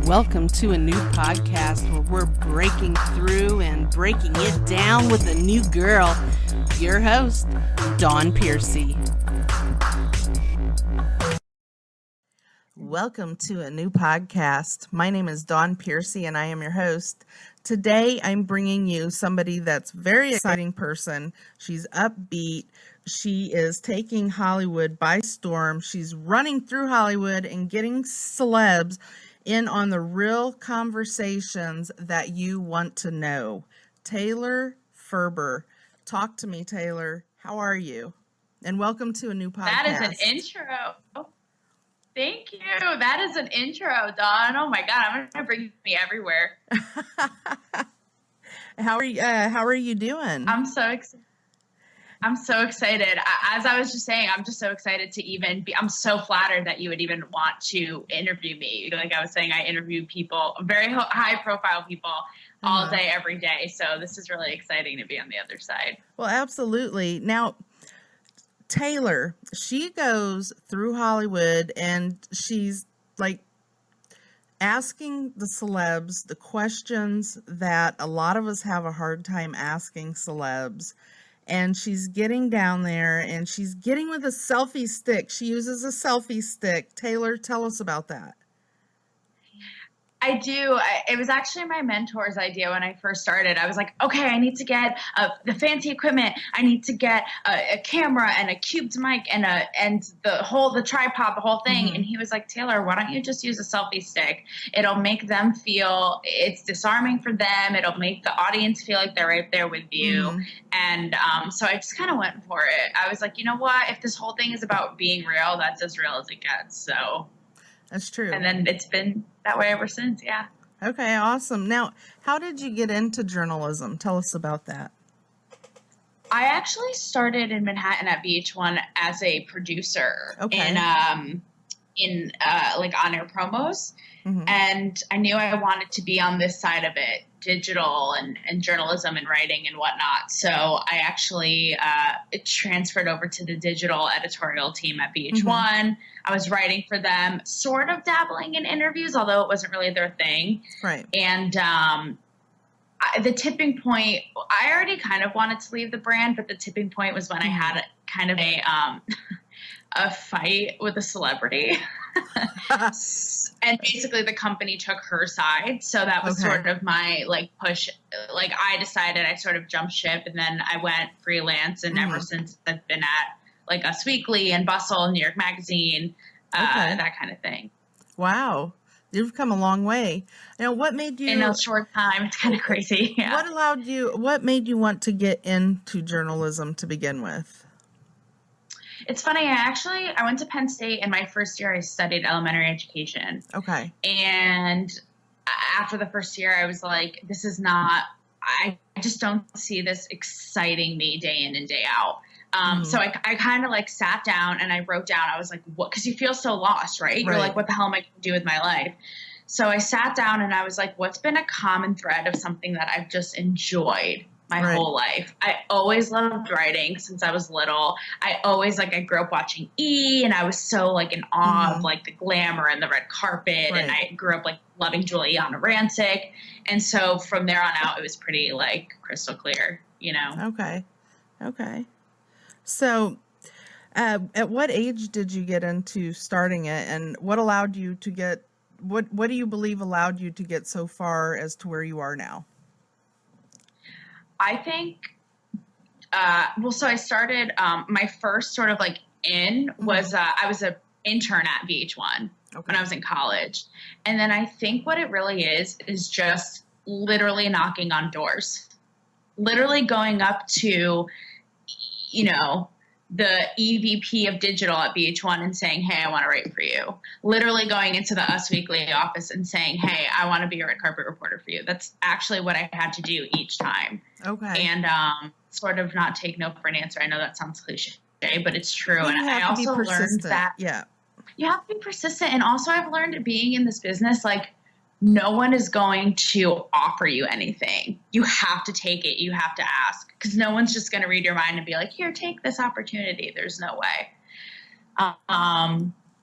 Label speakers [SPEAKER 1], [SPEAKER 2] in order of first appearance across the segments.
[SPEAKER 1] Welcome to a new podcast where we're breaking through and breaking it down with a new girl. Your host, Dawn Piercy. Welcome to a new podcast. My name is Dawn Piercy and I am your host. Today I'm bringing you somebody that's a very exciting person. She's upbeat. She is taking Hollywood by storm. She's running through Hollywood and getting celebs in on the real conversations that you want to know. Taylor Ferber. Talk to me, Taylor. How are you? And welcome to a new podcast.
[SPEAKER 2] That is an intro. Thank you. That is an intro, Dawn. Oh my God, I'm going to bring me everywhere.
[SPEAKER 1] How are you doing?
[SPEAKER 2] I'm so excited. As I was just saying, I'm just so excited to even be, I'm so flattered that you would even want to interview me. Like I was saying, I interview people, very high profile people all day, every day. So this is really exciting to be on the other side.
[SPEAKER 1] Well, absolutely. Now, Taylor, she goes through Hollywood and she's like asking the celebs the questions that a lot of us have a hard time asking celebs. And she's getting down there and she's getting with a selfie stick. She uses a selfie stick. Taylor, tell us about that.
[SPEAKER 2] I do. It was actually my mentor's idea when I first started. I was like, okay, I need to get the fancy equipment. I need to get a camera and a cubed mic and the tripod, the whole thing. Mm-hmm. And he was like, Taylor, why don't you just use a selfie stick? It'll make them feel it's disarming for them. It'll make the audience feel like they're right there with you. Mm-hmm. And so I just kind of went for it. I was like, you know what? If this whole thing is about being real, that's as real as it gets. So
[SPEAKER 1] that's true.
[SPEAKER 2] And then it's been that way ever since. Yeah.
[SPEAKER 1] Okay. Awesome. Now, how did you get into journalism? Tell us about that.
[SPEAKER 2] I actually started in Manhattan at VH1 as a producer. Okay. in on-air promos. Mm-hmm. And I knew I wanted to be on this side of it, digital and journalism and writing and whatnot. So I actually transferred over to the digital editorial team at VH1. Mm-hmm. I was writing for them, sort of dabbling in interviews, although it wasn't really their thing.
[SPEAKER 1] Right.
[SPEAKER 2] And the tipping point, I already kind of wanted to leave the brand, but the tipping point was when I had kind of a fight with a celebrity. And basically the company took her side. So that was sort of my push. I decided I sort of jumped ship and then I went freelance. And ever since I've been at Us Weekly and Bustle, New York Magazine, that kind of thing.
[SPEAKER 1] Wow. You've come a long way. Now, what made you...
[SPEAKER 2] In a short time. It's kind of crazy. Yeah.
[SPEAKER 1] What made you want to get into journalism to begin with?
[SPEAKER 2] It's funny. I went to Penn State, and my first year I studied elementary education. Okay. And after the first year, I was like, this is not, I just don't see this exciting me day in and day out. So I kind of sat down and I wrote down, I was like, what? Because you feel so lost, right? You're like, what the hell am I going to do with my life? So I sat down and I was like, what's been a common thread of something that I've just enjoyed my whole life? I always loved writing since I was little. I always I grew up watching E! And I was so in awe of the glamour and the red carpet. Right. And I grew up loving Juliana Rancic. And so from there on out, it was pretty crystal clear, you know?
[SPEAKER 1] Okay. So at what age did you get into starting it, and what allowed you to get, what do you believe allowed you to get so far as to where you are now?
[SPEAKER 2] I think, so I started, my first sort of in was, I was an intern at VH1 when I was in college. And then I think what it really is just literally knocking on doors, literally going up to, the EVP of digital at VH1 and saying, hey, I want to write for you. Literally going into the Us Weekly office and saying, hey, I want to be a red carpet reporter for you. That's actually what I had to do each time. Okay. And sort of not take no for an answer. I know that sounds cliche, but it's true. And I also learned that you have to be persistent. And also I've learned being in this business, no one is going to offer you anything. You have to take it. You have to ask, because no one's just going to read your mind and be like, here, take this opportunity. There's no way.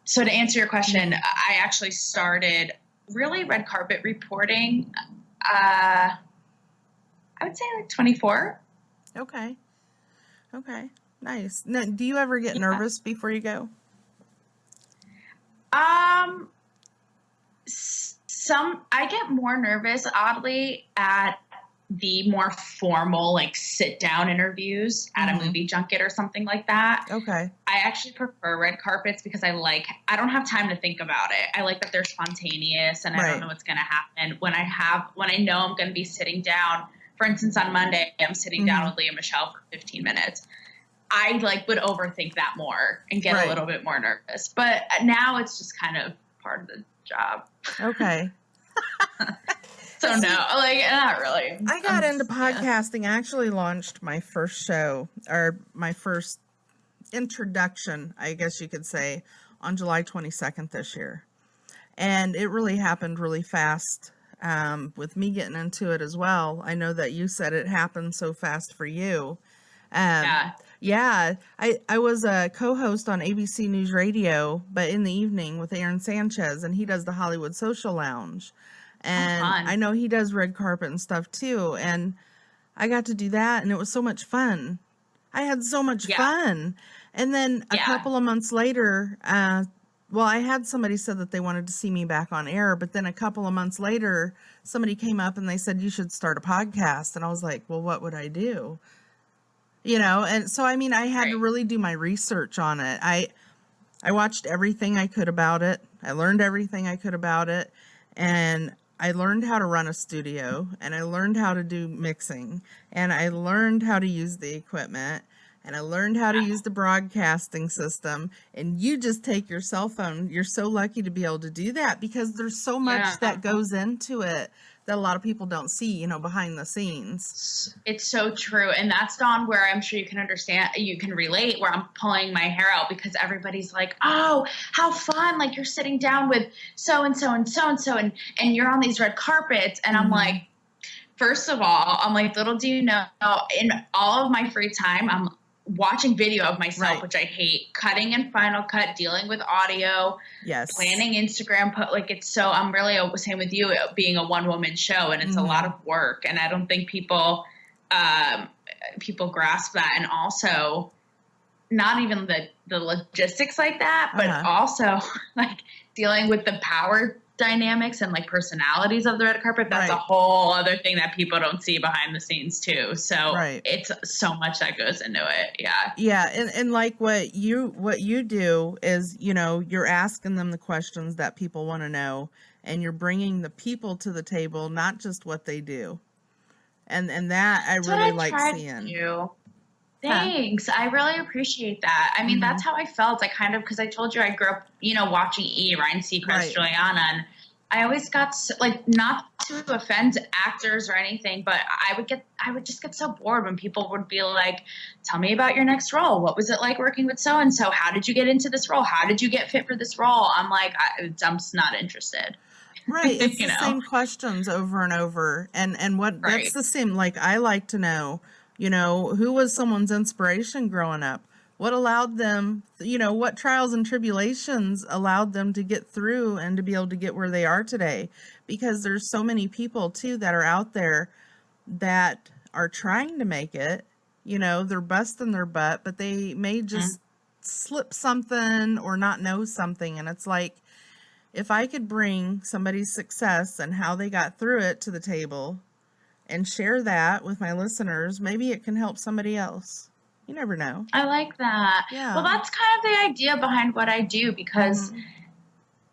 [SPEAKER 2] So to answer your question, I actually started really red carpet reporting, I would say like 24.
[SPEAKER 1] Okay. Okay. Nice. Now, do you ever get nervous before you go?
[SPEAKER 2] I get more nervous, oddly, at the more formal, like sit down interviews at a movie junket or something like that.
[SPEAKER 1] Okay.
[SPEAKER 2] I actually prefer red carpets because I don't have time to think about it. I like that they're spontaneous and I don't know what's going to happen. When I know I'm going to be sitting down, for instance, on Monday, I'm sitting down with Leah Michelle for 15 minutes. I would overthink that more and get a little bit more nervous. But now it's just kind of part of the job.
[SPEAKER 1] Okay.
[SPEAKER 2] So no, not really.
[SPEAKER 1] I got into podcasting. I actually launched my first show, or my first introduction, I guess you could say, on July 22nd this year. And it really happened really fast with me getting into it as well. I know that you said it happened so fast for you. Yeah. I was a co-host on ABC News Radio, but in the evening with Aaron Sanchez, and he does the Hollywood Social Lounge. And I know he does red carpet and stuff too. And I got to do that, and it was so much fun. I had so much fun. And then a couple of months later, I had somebody said that they wanted to see me back on air, but then a couple of months later, somebody came up and they said, you should start a podcast. And I was like, well, what would I do? And so, I had to really do my research on it. I watched everything I could about it. I learned everything I could about it. And I learned how to run a studio, and I learned how to do mixing, and I learned how to use the equipment, and I learned how to use the broadcasting system. And you just take your cell phone. You're so lucky to be able to do that, because there's so much that goes into it that a lot of people don't see, behind the scenes.
[SPEAKER 2] It's so true. And that's, Dawn, where I'm sure you can understand, you can relate, where I'm pulling my hair out because everybody's like, oh, how fun. Like, you're sitting down with so-and-so and so-and-so, and you're on these red carpets. And I'm like, first of all, I'm like, little do you know, in all of my free time, I'm watching video of myself, which I hate, cutting in Final Cut, dealing with audio, planning Instagram, I'm really same with you, being a one-woman show, and it's a lot of work, and I don't think people grasp that. And also, not even the logistics like that, but also dealing with the power dynamics and personalities of the red carpet. That's a whole other thing that people don't see behind the scenes too. So it's so much that goes into it.
[SPEAKER 1] And like what you do is, you're asking them the questions that people want to know, and you're bringing the people to the table, not just what they do. And that I really like seeing.
[SPEAKER 2] Thanks. I really appreciate that. That's how I felt. I kind of, because I told you I grew up, watching Ryan Seacrest, Juliana, and I always got not to offend actors or anything, but I would just get so bored when people would be like, tell me about your next role. What was it like working with so-and-so? How did you get into this role? How did you get fit for this role? I'm like, I'm just not interested.
[SPEAKER 1] Right. It's the same questions over and over. And that's the same. I like to know, who was someone's inspiration growing up? What allowed them, what trials and tribulations allowed them to get through and to be able to get where they are today? Because there's so many people too that are out there that are trying to make it, they're busting their butt, but they may just slip something or not know something. And it's like, if I could bring somebody's success and how they got through it to the table and share that with my listeners, maybe it can help somebody else. You never know.
[SPEAKER 2] I like that.
[SPEAKER 1] Yeah.
[SPEAKER 2] Well, that's kind of the idea behind what I do, because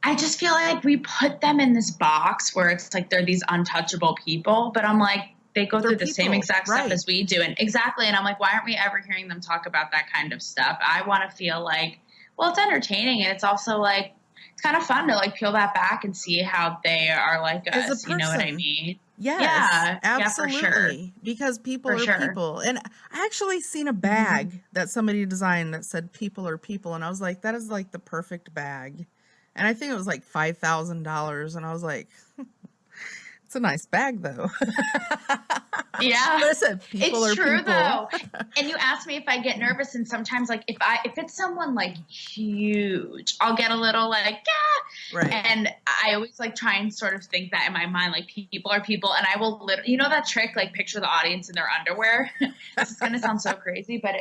[SPEAKER 2] I just feel like we put them in this box where it's like they're these untouchable people, but I'm like, they go through the same exact stuff as we do. And and I'm like, why aren't we ever hearing them talk about that kind of stuff? I want to feel like, well, it's entertaining, and it's also it's kind of fun to peel that back and see how they are like us. You know what I mean?
[SPEAKER 1] Yes, absolutely.
[SPEAKER 2] Yeah, for sure.
[SPEAKER 1] Because people are people. And I actually seen a bag that somebody designed that said people are people. And I was like, that is the perfect bag. And I think it was $5,000. And I was like, it's a nice bag though.
[SPEAKER 2] Yeah.
[SPEAKER 1] But I said people
[SPEAKER 2] it's
[SPEAKER 1] are
[SPEAKER 2] true
[SPEAKER 1] people.
[SPEAKER 2] though. And you asked me if I get nervous, and sometimes like if it's someone like huge, I'll get a little like, yeah.
[SPEAKER 1] Right.
[SPEAKER 2] And I always like try and sort of think that in my mind, like people are people, and I will literally, you know, that trick, like picture the audience in their underwear. This is going to sound so crazy, but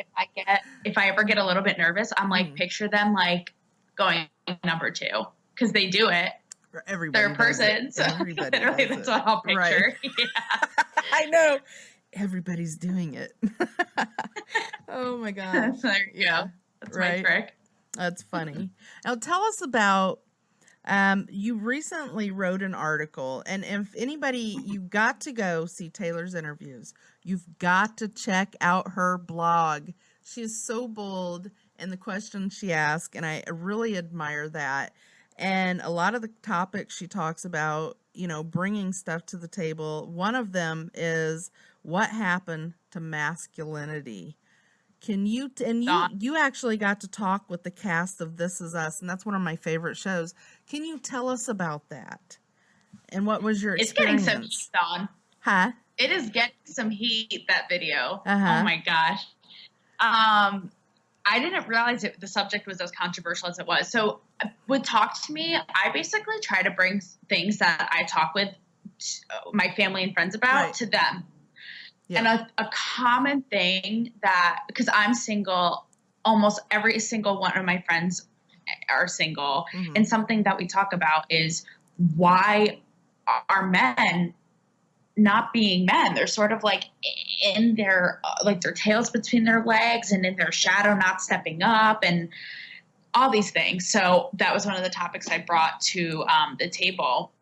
[SPEAKER 2] if I ever get a little bit nervous, I'm like, picture them like going number 2, because they do it.
[SPEAKER 1] Everybody
[SPEAKER 2] They're a person. So
[SPEAKER 1] everybody
[SPEAKER 2] literally that's what I'll picture.
[SPEAKER 1] Right.
[SPEAKER 2] Yeah.
[SPEAKER 1] I know. Everybody's doing it. Oh my gosh.
[SPEAKER 2] There you go. That's my trick.
[SPEAKER 1] That's funny. Now tell us about, you recently wrote an article, and if anybody, you've got to go see Taylor's interviews. You've got to check out her blog. She is so bold in the questions she asks, and I really admire that. And a lot of the topics she talks about, you know, bringing stuff to the table. One of them is what happened to masculinity. Can you, and you actually got to talk with the cast of This Is Us, and that's one of my favorite shows. Can you tell us about that? And what was your experience?
[SPEAKER 2] It's getting some heat, Dawn.
[SPEAKER 1] Huh?
[SPEAKER 2] It is getting some heat, that video.
[SPEAKER 1] Uh-huh.
[SPEAKER 2] Oh my gosh. I didn't realize the subject was as controversial as it was. So with Talk to Me, I basically try to bring things that I talk with my family and friends about to them. Yeah. And a common thing that, because I'm single, almost every single one of my friends are single. And something that we talk about is why are men not being men? They're sort of like in their, like their tails between their legs and in their shadow, not stepping up and all these things. So that was one of the topics I brought to the table.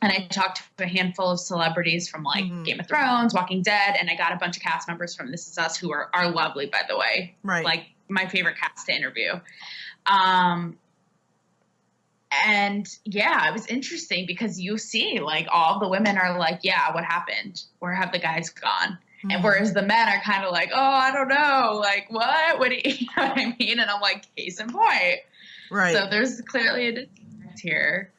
[SPEAKER 2] And I talked to a handful of celebrities from like Game of Thrones, Walking Dead, and I got a bunch of cast members from This Is Us who are lovely, by the way.
[SPEAKER 1] Right.
[SPEAKER 2] Like my favorite cast to interview. And yeah, it was interesting because you see like all the women are like, yeah, what happened? Where have the guys gone? And whereas the men are kind of like, oh, I don't know. Like, what do you know what I mean? And I'm like, case in point.
[SPEAKER 1] Right.
[SPEAKER 2] So there's clearly a disconnect here.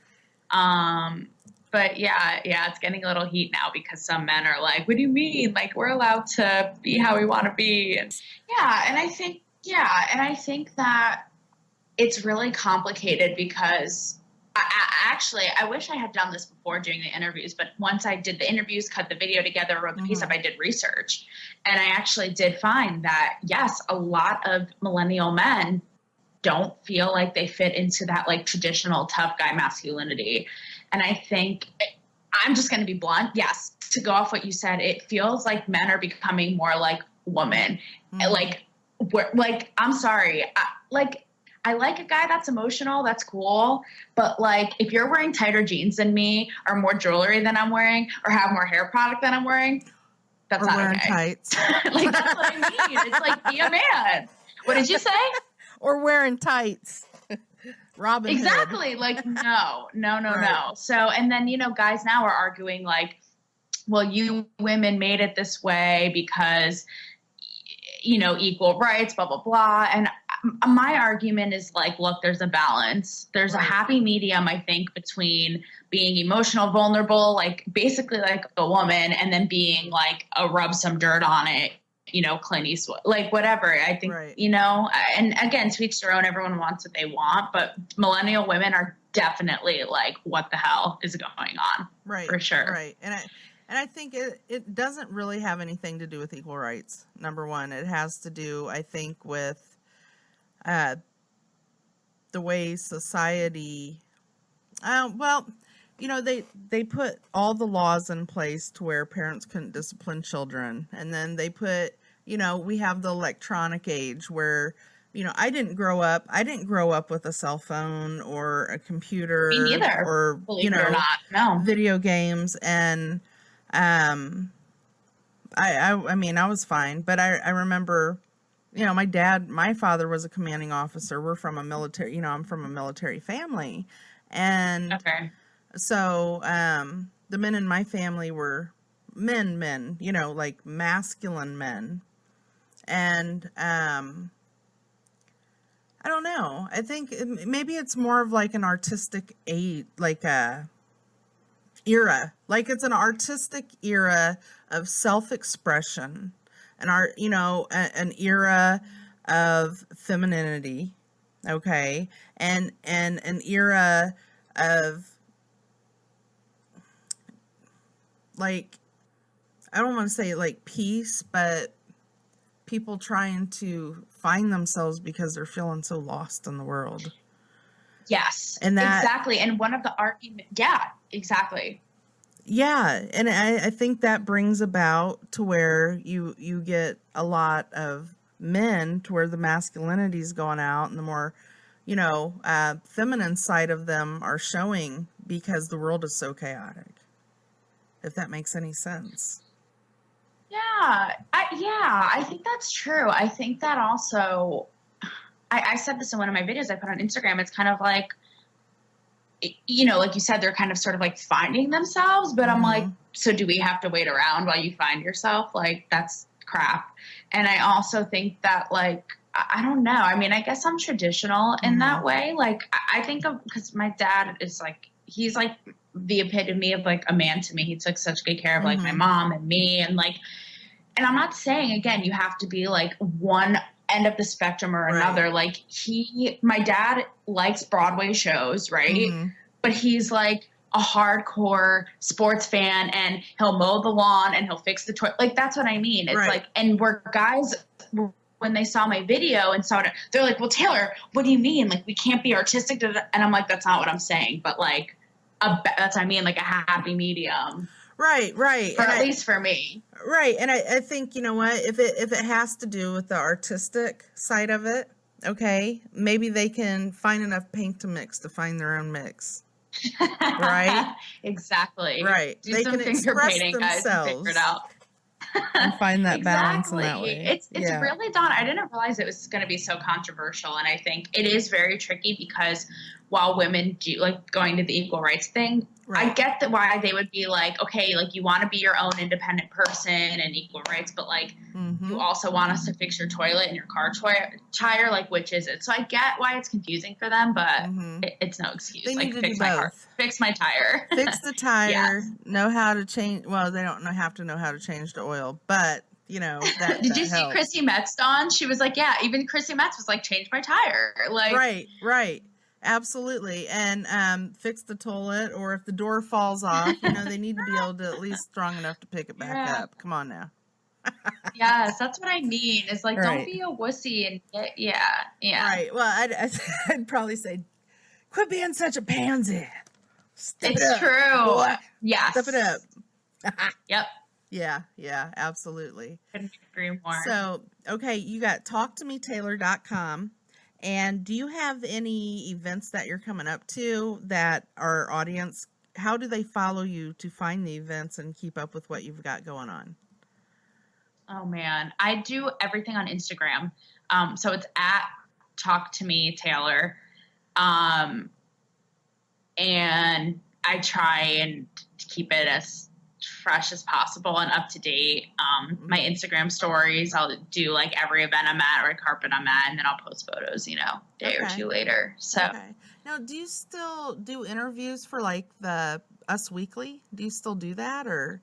[SPEAKER 2] But yeah, it's getting a little heat now because some men are like, what do you mean? Like, we're allowed to be how we want to be. And I think that it's really complicated because I wish I had done this before doing the interviews, but once I did the interviews, cut the video together, wrote the piece up, I did research. And I actually did find that, yes, a lot of millennial men don't feel like they fit into that like traditional tough guy masculinity. And I think, I'm just going to be blunt. Yes, to go off what you said, it feels like men are becoming more like women. Like, I'm sorry. I like a guy that's emotional. That's cool. But like, if you're wearing tighter jeans than me or more jewelry than I'm wearing or have more hair product than I'm wearing, that's not
[SPEAKER 1] wearing
[SPEAKER 2] okay.
[SPEAKER 1] Tights.
[SPEAKER 2] Like, that's what I mean. It's like, be a man. What did you say?
[SPEAKER 1] Or wearing tights. Robin
[SPEAKER 2] exactly.
[SPEAKER 1] Hood.
[SPEAKER 2] Like, no.
[SPEAKER 1] Right.
[SPEAKER 2] So, and then, guys now are arguing like, well, you women made it this way because, equal rights, blah, blah, blah. And my argument is like, look, there's a balance. There's a happy medium, I think, between being emotional, vulnerable, like basically like a woman, and then being like a rub some dirt on it, Clint Eastwood, like whatever. I think, and again, to each their own, everyone wants what they want, but millennial women are definitely like, what the hell is going on?
[SPEAKER 1] Right.
[SPEAKER 2] For sure.
[SPEAKER 1] Right. And I think it doesn't really have anything to do with equal rights. Number one, it has to do, I think, with the way society, they put all the laws in place to where parents couldn't discipline children. And then they put, we have the electronic age where, I didn't grow up with a cell phone or a computer.
[SPEAKER 2] Me neither.
[SPEAKER 1] Or,
[SPEAKER 2] believe it or not. No.
[SPEAKER 1] Video games. And, I was fine, but I remember, my father was a commanding officer. We're from a military, I'm from a military family. And so, the men in my family were men, like masculine men. And, I don't know. I think maybe it's more of like an artistic aid, like era. Like it's an artistic era of self-expression, an era of femininity, okay, and an era of, like, I don't want to say like peace, but people trying to find themselves because they're feeling so lost in the world.
[SPEAKER 2] Yes,
[SPEAKER 1] and that,
[SPEAKER 2] exactly. And one of the arguments, yeah, exactly.
[SPEAKER 1] Yeah, and I think that brings about to where you get a lot of men to where the masculinity is going out, and the more, feminine side of them are showing because the world is so chaotic. If that makes any sense.
[SPEAKER 2] Yeah, I think that's true. I think that also, I said this in one of my videos I put on Instagram. It's kind of like, like you said, they're kind of sort of like finding themselves, but I'm like, so do we have to wait around while you find yourself? Like, that's crap. And I also think that, like, I don't know. I mean, I guess I'm traditional in that way. Like, I think of, because my dad is like, he's like the epitome of like a man to me. He took such good care of like my mom and me, and like, and I'm not saying, again, you have to be like one end of the spectrum or another. Right. Like my dad likes Broadway shows, right? But he's like a hardcore sports fan, and he'll mow the lawn and he'll fix the toilet. Like, that's what I mean. It's like, and where guys, when they saw my video and saw it, they're like, well, Taylor, what do you mean? Like, we can't be artistic. And I'm like, that's not what I'm saying. But like, that's what I mean, like a happy medium.
[SPEAKER 1] Right.
[SPEAKER 2] At least for me.
[SPEAKER 1] Right. And I think, you know what, if it has to do with the artistic side of it, okay, maybe they can find enough paint to mix to find their own mix. Right?
[SPEAKER 2] Exactly.
[SPEAKER 1] Right.
[SPEAKER 2] Do they some can finger painting, guys, and figure it out.
[SPEAKER 1] And find that balance in that way.
[SPEAKER 2] It's really, Dawn, I didn't realize it was going to be so controversial. And I think it is very tricky because while women do like going to the equal rights thing, I get that why they would be like, okay, like you want to be your own independent person and equal rights, but like you also want us to fix your toilet and your car tire, like which is it? So I get why it's confusing for them, but it's no excuse.
[SPEAKER 1] They
[SPEAKER 2] like fix my car, fix my tire,
[SPEAKER 1] fix the tire, know how to change. Well, they don't have to know how to change the oil, but that.
[SPEAKER 2] Did you
[SPEAKER 1] helps.
[SPEAKER 2] see Chrissy Metz, Dawn? She was like, yeah, even Chrissy Metz was like, change my tire. Like,
[SPEAKER 1] right. Absolutely. And fix the toilet, or if the door falls off, they need to be able to at least strong enough to pick it back up. Come on now.
[SPEAKER 2] Yes, that's what I mean. It's like, don't be a wussy and yeah.
[SPEAKER 1] Right. Well, I'd probably say, quit being such a pansy.
[SPEAKER 2] It's true.
[SPEAKER 1] Boy.
[SPEAKER 2] Yes.
[SPEAKER 1] Step it up.
[SPEAKER 2] Yep.
[SPEAKER 1] Yeah, absolutely.
[SPEAKER 2] Couldn't agree more.
[SPEAKER 1] So, okay, you got talktometaylor.com. And do you have any events that you're coming up to that our audience, how do they follow you to find the events and keep up with what you've got going on?
[SPEAKER 2] Oh, man. I do everything on Instagram. So it's at Talk to Me Taylor. And I try and keep it as fresh as possible and up to date. My Instagram stories, I'll do like every event I'm at or a carpet I'm at, and then I'll post photos, day or two later. So
[SPEAKER 1] now, do you still do interviews for like the Us Weekly? Do you still do that, or?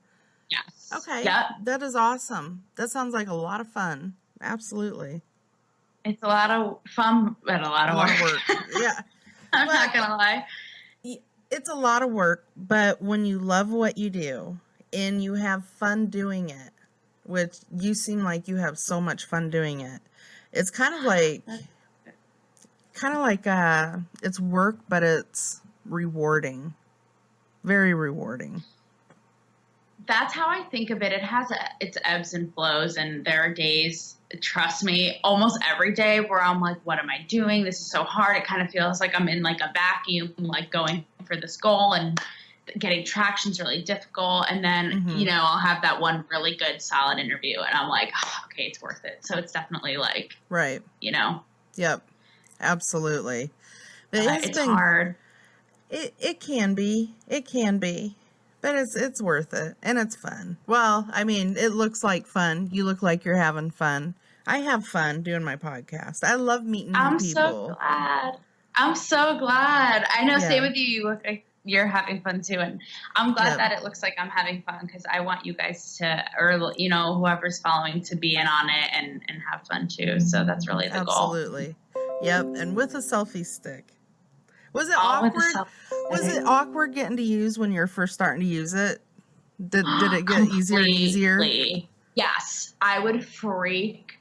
[SPEAKER 2] Yes.
[SPEAKER 1] Okay.
[SPEAKER 2] Yep.
[SPEAKER 1] That is awesome. That sounds like a lot of fun. Absolutely.
[SPEAKER 2] It's a lot of fun, but a lot of work.
[SPEAKER 1] Yeah.
[SPEAKER 2] I'm not gonna lie.
[SPEAKER 1] It's a lot of work, but when you love what you do and you have fun doing it, which you seem like you have so much fun doing it, it's kind of like it's work, but it's rewarding, very rewarding.
[SPEAKER 2] That's how I think of it. It has its ebbs and flows, and there are days, trust me, almost every day where I'm like, what am I doing? This is so hard. It kind of feels like I'm in like a vacuum, like going for this goal, and getting traction is really difficult. And then, I'll have that one really good, solid interview, and I'm like, oh, okay, it's worth it. So it's definitely like,
[SPEAKER 1] right. Yep. Absolutely. But
[SPEAKER 2] it's hard.
[SPEAKER 1] It can be. But it's worth it, and it's fun. Well, I mean, it looks like fun. You look like you're having fun. I have fun doing my podcast. I love meeting new people.
[SPEAKER 2] I'm so glad. I know. Yeah. Same with you. You look like you're having fun too. And I'm glad that it looks like I'm having fun, because I want you guys to, or, you know, whoever's following, to be in on it and have fun too. So that's really the goal.
[SPEAKER 1] Absolutely. Yep. And with a selfie stick. Was it
[SPEAKER 2] All
[SPEAKER 1] awkward? Was it awkward getting to use when you're first starting to use it? Did it get easier and easier?
[SPEAKER 2] Yes. I would freak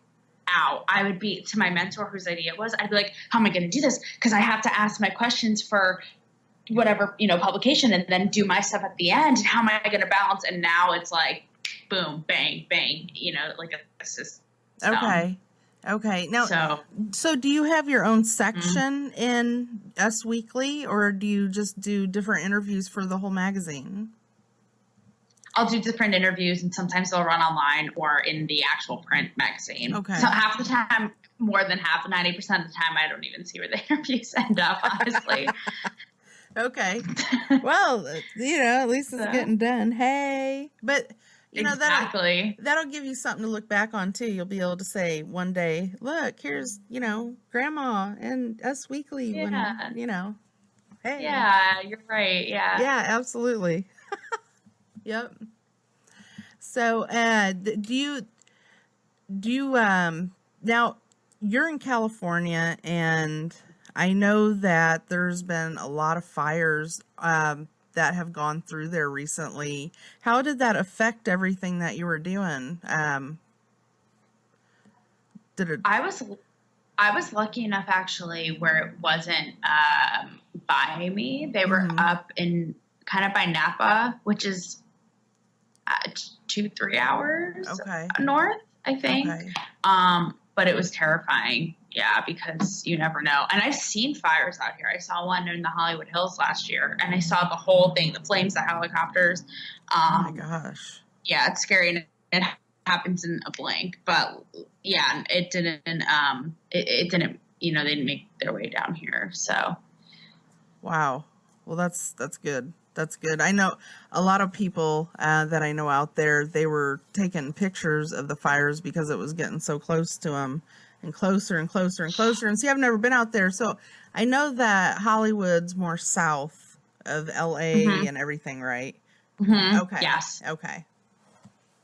[SPEAKER 2] out. I would be, to my mentor whose idea it was, I'd be like, how am I going to do this? Because I have to ask my questions for whatever, you know, publication, and then do my stuff at the end. And how am I going to balance? And now it's like, boom, bang, bang, you know, like a system.
[SPEAKER 1] Okay. Now, so do you have your own section in Us Weekly, or do you just do different interviews for the whole magazine?
[SPEAKER 2] I'll do different interviews, and sometimes they'll run online or in the actual print magazine. Okay. So half the time, more than half, 90% of the time, I don't even see where the interviews end up, honestly.
[SPEAKER 1] Okay. Well, you know, at least it's getting done. Hey. But, you know, that'll give you something to look back on, too. You'll be able to say one day, look, here's, you know, Grandma and Us Weekly. Yeah. When, you know, hey.
[SPEAKER 2] Yeah, you're right. Yeah.
[SPEAKER 1] Yeah, absolutely. Yep. So, do you now you're in California, and I know that there's been a lot of fires that have gone through there recently. How did that affect everything that you were doing?
[SPEAKER 2] I was lucky enough, actually, where it wasn't by me. They were up in kind of by Napa, which is 2-3 hours north, I think. But it was terrifying. Yeah, because you never know. And I've seen fires out here. I saw one in the Hollywood Hills last year, and I saw the whole thing, the flames, the helicopters.
[SPEAKER 1] Oh my gosh.
[SPEAKER 2] Yeah, it's scary, and it happens in a blink. But yeah, it didn't, it didn't, you know, they didn't make their way down here. So.
[SPEAKER 1] Wow. Well, that's good. That's good. I know a lot of people that I know out there, they were taking pictures of the fires because it was getting so close to them, and closer and closer and closer. And see, I've never been out there. So I know that Hollywood's more south of LA and everything, right? Okay.
[SPEAKER 2] Yes.
[SPEAKER 1] Okay.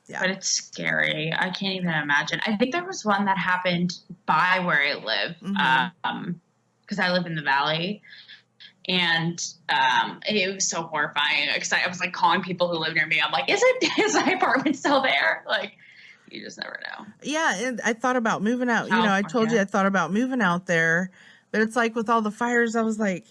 [SPEAKER 1] Yeah.
[SPEAKER 2] But it's scary. I can't even imagine. I think there was one that happened by where I live, because I live in the valley. And it was so horrifying, because I was like calling people who live near me. I'm like, is my apartment still there? Like, you just never know.
[SPEAKER 1] Yeah, and I thought about moving out. You know, I told you I thought about moving out there, but it's like with all the fires, I was like,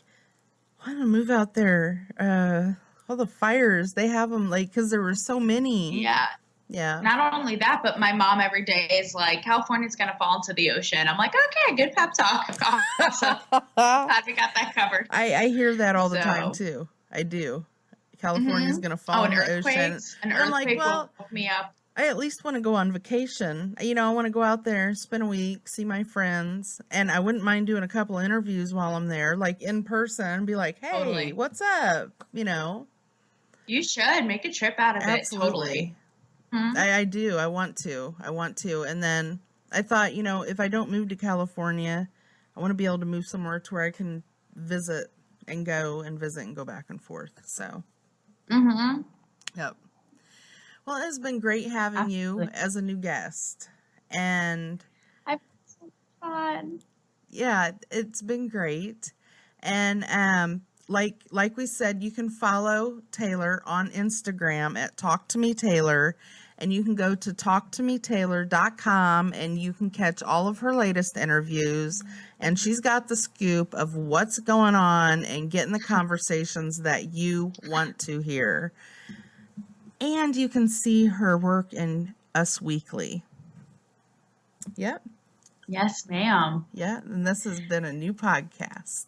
[SPEAKER 1] I want to move out there. All the fires, they have them, like, because there were so many.
[SPEAKER 2] Yeah.
[SPEAKER 1] Yeah.
[SPEAKER 2] Not only that, but my mom every day is like, California's going to fall into the ocean. I'm like, okay, good pep talk. Awesome. Glad we got that covered.
[SPEAKER 1] I hear that all the time, too. I do. California's going to fall in the ocean.
[SPEAKER 2] An earthquake will woke me up.
[SPEAKER 1] I at least want to go on vacation. You know, I want to go out there, spend a week, see my friends. And I wouldn't mind doing a couple interviews while I'm there, like in person, and be like, hey, what's up? You know.
[SPEAKER 2] You should make a trip out of it. Totally.
[SPEAKER 1] I do. I want to. And then I thought, you know, if I don't move to California, I want to be able to move somewhere to where I can visit and go back and forth. So. Yep. Well, it's been great having you as a new guest. And
[SPEAKER 2] I've had so fun.
[SPEAKER 1] Yeah, it's been great. And like we said, you can follow Taylor on Instagram at Talk to Me Taylor, and you can go to talktometaylor.com and you can catch all of her latest interviews, and she's got the scoop of what's going on and getting the conversations that you want to hear. And you can see her work in Us Weekly. Yep.
[SPEAKER 2] Yes, ma'am.
[SPEAKER 1] Yeah, and this has been a new podcast.